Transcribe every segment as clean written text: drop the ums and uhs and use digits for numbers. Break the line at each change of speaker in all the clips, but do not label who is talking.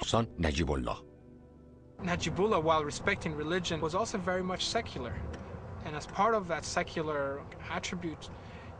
سان نجیب الله.
Najibullah, while respecting religion, was also very much secular. And as part of that secular attribute,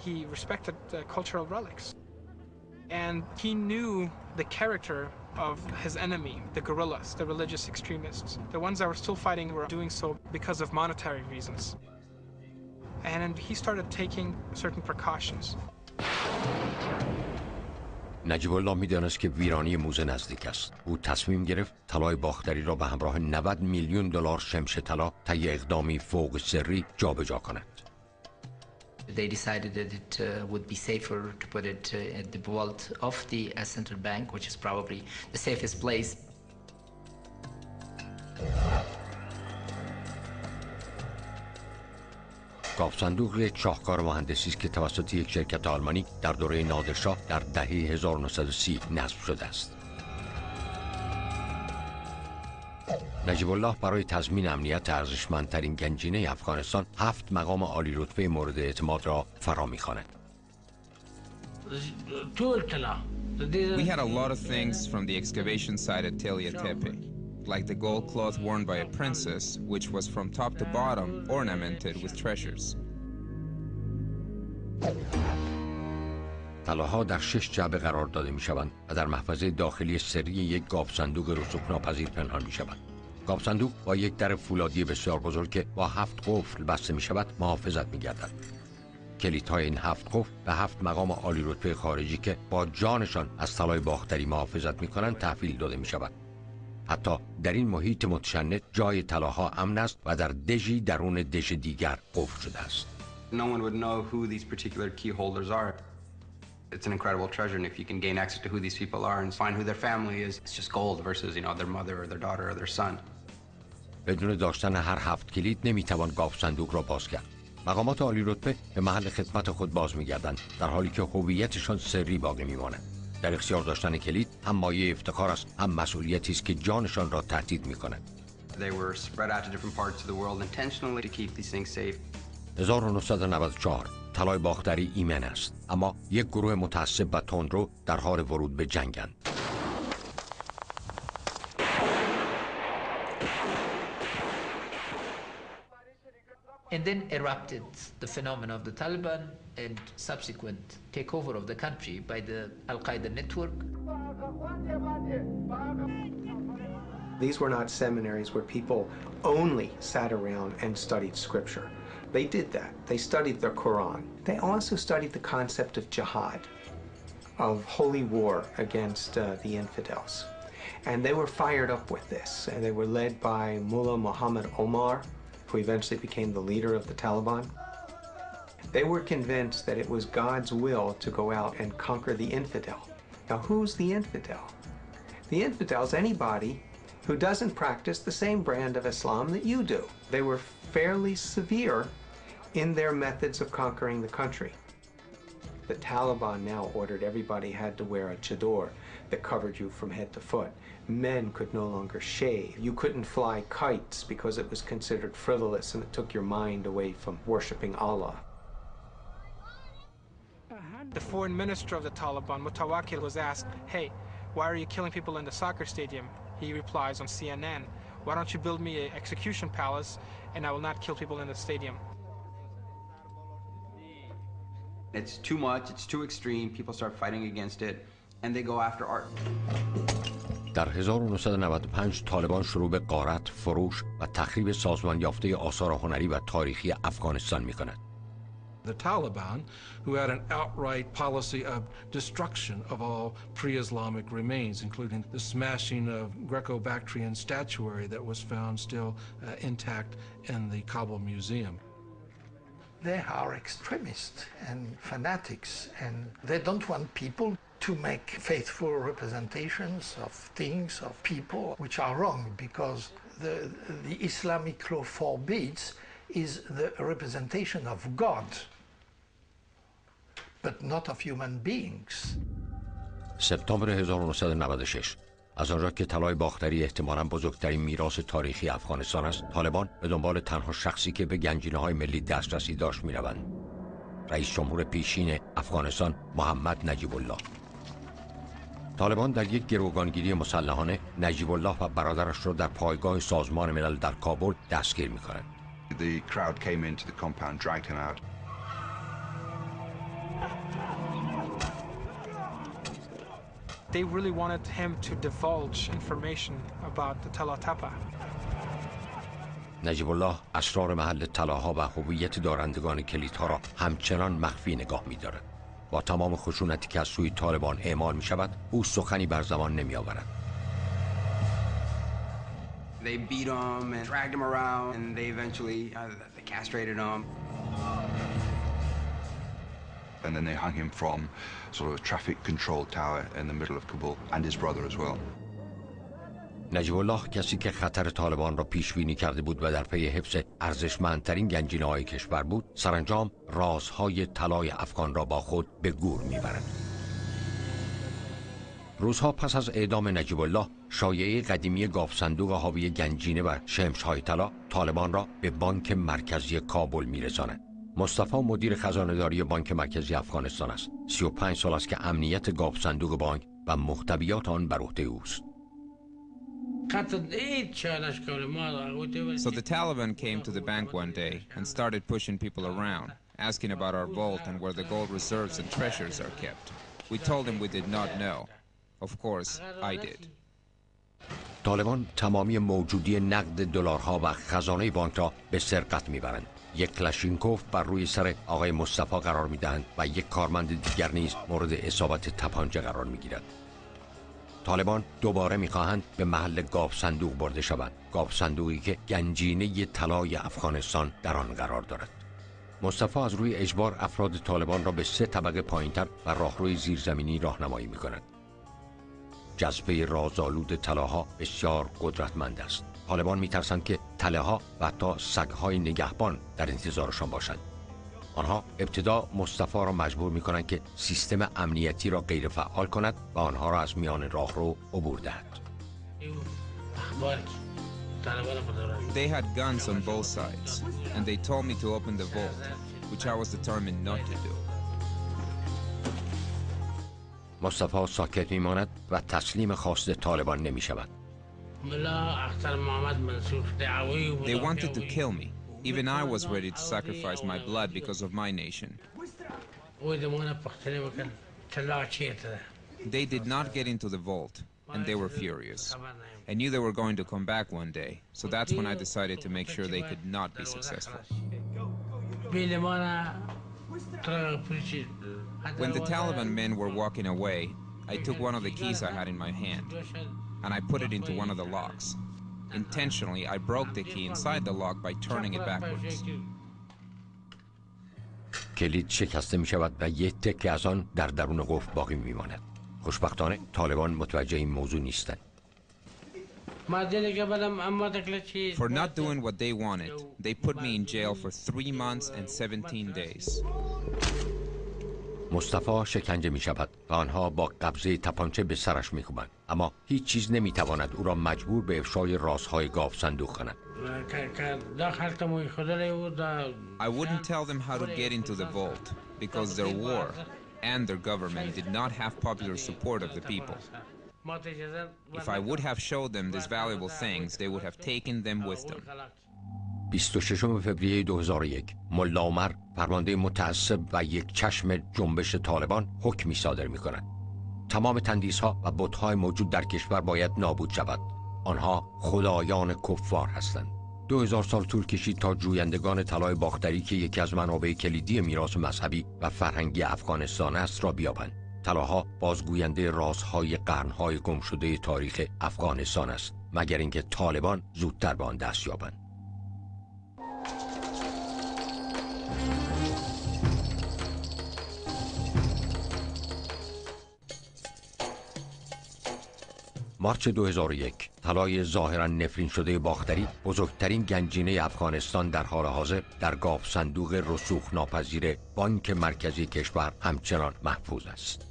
he respected cultural relics. And he knew the character of his enemy, the guerrillas, the religious extremists. The ones that were still fighting were doing so because of monetary reasons. And he started taking certain precautions.
نجیب الله می‌دانست که ویرانی موزه نزدیک است. او تصمیم گرفت طلای باختری را به همراه 90 میلیون دلار شمش طلا طی اقدامی فوق سری جابجا کند.
They decided that it would be safer to put it at the vault of the central bank, which is probably the safest place.
گاف صندوق یک شاهکار مهندسی است که توسط یک شرکت آلمانی در دوره نادرشاه در دهه 1930 نصب شده است. نجیب الله برای تضمین امنیت ارزشمندترین گنجینه افغانستان 7 مقام عالی رتبه مورد اعتماد را فرا می‌خواند.
We had a lot of things from the excavation site at Telia Tepe, like the gold cloth worn by a princess, which was from top to bottom ornamented with treasures.
طلاها در 6 جعبه قرار داده می‌شوند و در محفظه داخلی سری یک گاف صندوق رسوب‌ناپذیر پنهان می‌شوند. گاف صندوق با یک در فولادی بسیار بزرگ که با 7 قفل بسته می‌شود محافظت می‌گردد. کلیدهای این 7 قفل به 7 مقام عالی رتبه خارجی که با جانشان از طلای باختری محافظت می‌کنند تحویل داده می‌شود. حتی در این محیط متشنج جای طلاها امن است و در دژی درون دژ دیگر قفل شده است.
No one would know who these particular key holders are. It's an incredible treasure, and if you can gain access to who these people are and find who their family is, it's just gold versus, their mother or their daughter or their son.
بدون داشتن هر 7 کلید نمیتوان گاف صندوق را باز کرد. مقامات عالی رتبه به محل خدمت خود باز می‌گردند در حالی که هویتشان سری باقی می‌ماند. در اختیار داشتن کلید هم مایه افتخار است، هم مسئولیتی است که جانشان را تهدید می‌کند.
They were spread out to different parts of the world intentionally to keep these things safe.
1994 طلای باختری ایمن است، اما یک گروه متعصب و تندرو در حال ورود به جنگند.
And then erupted the phenomenon of the Taliban and subsequent takeover of the country by the Al-Qaeda network.
These were not seminaries where people only sat around and studied scripture. They did that. They studied the Quran. They also studied the concept of jihad, of holy war against the infidels. And they were fired up with this. And they were led by Mullah Muhammad Omar, who eventually became the leader of the Taliban. They were convinced that it was God's will to go out and conquer the infidel. Now, who's the infidel? The infidel is anybody who doesn't practice the same brand of Islam that you do. They were fairly severe in their methods of conquering the country. The Taliban now ordered everybody had to wear a chador that covered you from head to foot. Men could no longer shave. You couldn't fly kites because it was considered frivolous and it took your mind away from worshiping Allah.
The foreign minister of the Taliban, Mutawakkil, was asked, "Hey, why are you killing people in the soccer stadium?" He replies on CNN, "Why don't you build me an execution palace and I will not kill people in the stadium."
It's too much, it's too extreme, people start fighting against it, and they go after art.
در 1995 طالبان شروع به غارت، فروش و تخریب سازمان یافته آثار هنری و تاریخی افغانستان می‌کند.
The Taliban, who had an outright policy of destruction of all pre-Islamic remains, including the smashing of Greco-Bactrian statuary that was found still intact in the Kabul Museum.
They are extremists and fanatics, and they don't want people to make faithful representations of things, of people, which are wrong, because the Islamic law forbids is the representation of God, but not of human beings.
سپتامبر 1996 از آنجا که طلای باختری احتمالاً بزرگترین میراث تاریخی افغانستان است، طالبان به دنبال تنها شخصی که به گنجینه‌های ملی دسترسی داشت می‌روند. رئیس جمهور پیشین افغانستان محمد نجیب الله. طالبان در یک گروگانگیری مسلحانه نجیب الله و برادرش را در پایگاه سازمان ملل در کابل دستگیر می‌کنند.
The crowd came into the compound, dragged him out.
They really wanted him to divulge information about the Tala Tepe.
نجیب الله اسرار محل طلاها و هویت دارندگان کلیدها را همچنان مخفی نگاه می‌دارد. با تمام خشونتی که از سوی طالبان اعمال می‌شود، او سخنی بر زبان نمی‌آورد.
They beat him and dragged him around, and they eventually they castrated him.
And then they hung him from sort of a traffic control tower in the middle of Kabul, and his brother as well.
نجیب الله کسی که خطر طالبان را پیش بینی کرده بود و در پی حفظ ارزشمندترین گنجینه‌های کشور بود، سرانجام رازهای طلای افغان را با خود به گور می‌برد. روزها پس از اعدام نجیب الله، شایعه قدیمی گاف صندوق حاوی گنجینه و شمش‌های طلا طالبان را به بانک مرکزی کابل می‌رساند. مصطفی مدیر خزانه‌داری بانک مرکزی افغانستان است. 35 سال است که امنیت گاف صندوق بانک و محتویات آن بر عهده اوست.
So the Taliban came to the bank one day and started pushing people around, asking about our vault and where the gold reserves and treasures are kept. We told them we did not know. Of course, I did.
طالبان تمامی موجودی نقد دلارها و خزانه بانک را به سرقت میبرند. یک کلاشینکوف بر روی سر آقای مصطفی قرار میدهند و یک کارمند دیگر نیز مورد اصابت تپانچه قرار میگیرد. طالبان دوباره میخواهند به محل گاف صندوق برده شوند. گاف صندوقی که گنجینه طلای افغانستان در آن قرار دارد. مصطفی از روی اجبار افراد طالبان را به 3 طبقه پایینتر و راهروی زیرزمینی راهنمایی میکند. جذبه رازآلود طلاها بسیار قدرتمند است. طالبان میترسند که تله‌ها و حتی سگ‌های نگهبان در انتظارشان باشند. آنها ابتدا مصطفی را مجبور می‌کنند که سیستم امنیتی را غیر فعال کند و آنها را از میان راهرو عبور دهد.
They had guns on both sides, and they told me to open the vault, which I was determined not to do.
مصطفی ساکت می‌ماند و تسلیم خواست طالبان نمی‌شود.
They wanted to kill me. Even I was ready to sacrifice my blood because of my nation. They did not get into the vault, and they were furious. I knew they were going to come back one day, so that's when I decided to make sure they could not be successful. When the Taliban men were walking away, I took one of the keys I had in my hand, and I put it into one of the locks. Intentionally, I broke the key inside the lock by turning it backwards.
کلید شکسته می شود و یک تکه از آن در درون قفل باقی می ماند. خوشبختانه طالبان متوجه این موضوع نیستند.
For not doing what they wanted, they put me in jail for 3 months and 17 days.
مصطفی شکنجه می شود و آنها با قبضه تپانچه به سرش می کوبند، اما هیچ چیز نمی تواند او را مجبور به افشای رازهای گاف صندوق کند.
I wouldn't tell them how to get into the vault because their war and their government did not have popular support of the people. If I would have showed them these valuable things, they would have taken them with them.
26 فوریه 2001 ملا عمر فرمانده متعصب و یک چشم جنبش طالبان حکمی صادر می کند. تمام تندیس‌ها و بت‌های موجود در کشور باید نابود شود. آنها خدایان کفار هستند. 2000 سال طول کشید تا جویندگان طلای باختری که یکی از منابع کلیدی میراث مذهبی و فرهنگی افغانستان است را بیابند. طلاها بازگوینده رازهای قرن‌های گمشده تاریخ افغانستان است، مگر اینکه طالبان زودتر به آن دست یابند. مارچ 2001 طلای ظاهرا نفرین شده باختری بزرگترین گنجینه افغانستان در حال حاضر در گاف صندوق رسوخ ناپذیر بانک مرکزی کشور همچنان محفوظ است.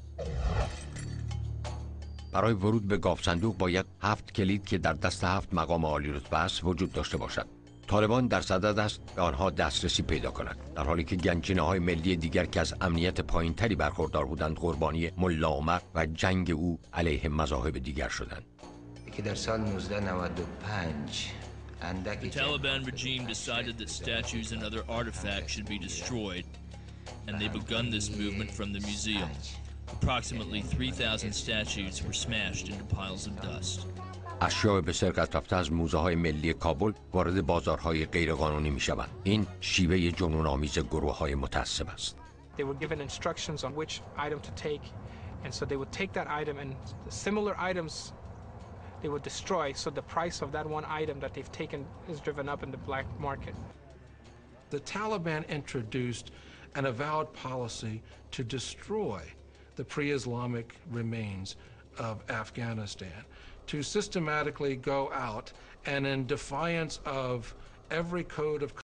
برای ورود به گاف صندوق باید 7 کلید که در دست 7 مقام عالی رتبه است وجود داشته باشد. طالبان در صدد است به آنها دسترسی پیدا کند، در حالی که گنجینه‌های ملی دیگر که از امنیت پایینتری برخوردار بودند قربانی ملا عمر و جنگ او علیه مذاهب دیگر شدند.
که در سال 1995
The Taliban regime decided that statues and other artifacts should be destroyed, and they begun this movement from the museum. Approximately 3,000 statues were smashed into piles of dust.
اشیاء به سرقت رفته از موزه‌های ملی کابل وارد بازارهای غیرقانونی می‌شوند. این شیوه جنون‌آمیز گروه‌های متعصب است.
They were given instructions on which item to take, and so they would take that item and similar items they would destroy, so the price of that one item that they've taken is driven up in the black market.
The Taliban introduced an avowed policy to destroy the pre-Islamic remains of Afghanistan, to systematically go out and in defiance of every code of